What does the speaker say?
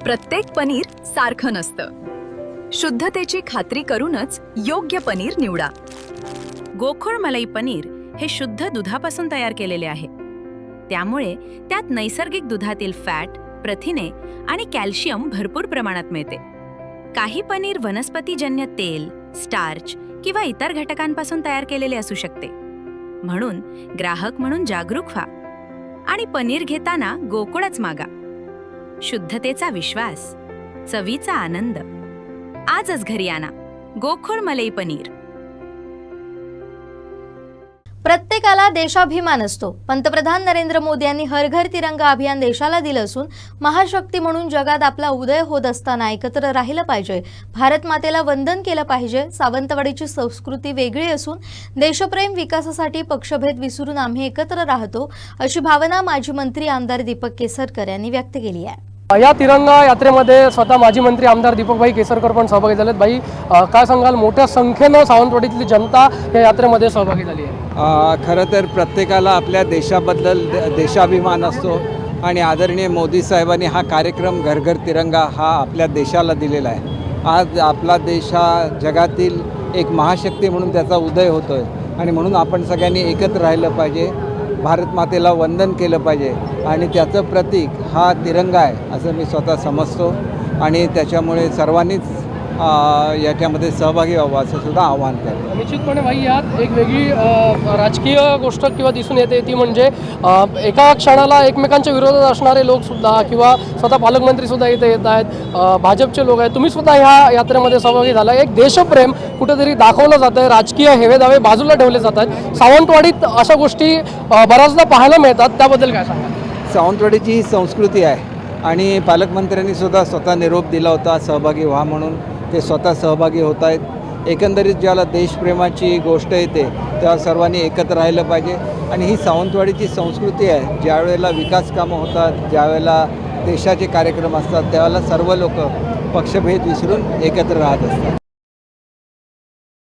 प्रत्येक पनीर सारखं नसतं। शुद्धतेची खात्री करूनच योग्य पनीर निवडा। गोकुळ मलाई पनीर हे शुद्ध दुधापासून तयार केलेले आहे, त्यामुळे त्यात नैसर्गिक दुधातील फॅट, प्रथिने आणि कॅल्शियम भरपूर प्रमाणात मिळते। काही पनीर वनस्पतीजन्य तेल, स्टार्च किंवा इतर घटकांपासून तयार केलेले असू शकते। म्हणून ग्राहक म्हणून जागरूक व्हा आणि पनीर घेताना गोकुळच मागा। शुद्धतेचा विश्वास, चवीचा आनंद। आजच घरी आणा गोकुळ मलाई पनीर। प्रत्येकाला देशाभिमान असतो। पंतप्रधान नरेंद्र मोदी यांनी हर घर तिरंगा अभियान देशाला दिलं असून महाशक्ती म्हणून जगात आपला उदय होत असताना एकत्र राहिलं पाहिजे, भारत मातेला वंदन केलं पाहिजे। सावंतवाडीची संस्कृती वेगळी असून देशप्रेम विकासासाठी पक्षभेद विसरून आम्ही एकत्र राहतो, अशी भावना माजी मंत्री आमदार दीपक केसरकर यांनी व्यक्त केली आहे। या तिरंगा यात्रेमध्ये स्वतः माजी मंत्री आमदार दीपकभाई केसरकर पण सहभागी झालेत। भाई, काय सांगाल, मोठ्या संख्येनं सावंतवाडीतली जनता या यात्रेमध्ये सहभागी झाली आहे। खरं तर प्रत्येकाला आपल्या देशाबद्दल देशाभिमान असतो आणि आदरणीय मोदी साहेबांनी हा कार्यक्रम घर घर तिरंगा हा आपल्या देशाला दिलेला आहे। आज आपला देश हा जगातील एक महाशक्ती म्हणून त्याचा उदय होतोय आणि म्हणून आपण सगळ्यांनी एकत्र राहिलं पाहिजे, भारत मातेला वंदन केलं पाहिजे आणि त्याचं प्रतीक हा तिरंगा आहे असं मी स्वतः समजतो आणि त्याच्यामुळे सर्वांनीच याच्यामध्ये सहभागी व्हावं असं सुद्धा आवाहन करतो। निश्चितपणे भाई, यात एक वेगळी राजकीय गोष्ट किंवा दिसून येते ती म्हणजे एका क्षणाला एकमेकांच्या विरोधात असणारे लोकसुद्धा किंवा स्वतः पालकमंत्रीसुद्धा इथे येत आहेत, भाजपचे लोक आहेत, तुम्ही सुद्धा ह्या यात्रेमध्ये सहभागी झाला। एक देशप्रेम कुठेतरी दाखवलं जातं आहे, राजकीय हेवेदावे बाजूला ठेवले जात आहेत। सावंतवाडीत अशा गोष्टी बऱ्याचदा पाहायला मिळतात, त्याबद्दल काय सांगा? सावंतवाडीची ही संस्कृती आहे आणि पालकमंत्र्यांनी सुद्धा स्वतः निरोप दिला होता सहभागी व्हा म्हणून, ते स्वतः सहभागी होत आहेत। एकंदरीत ज्याला देशप्रेमाची गोष्ट येते तेव्हा सर्वांनी एकत्र राहिलं पाहिजे आणि ही सावंतवाडीची संस्कृती आहे। ज्या वेळेला विकास कामं होतात, ज्यावेळेला देशाचे कार्यक्रम असतात, त्यावेळेला सर्व लोक पक्षभेद विसरून एकत्र राहत असतात।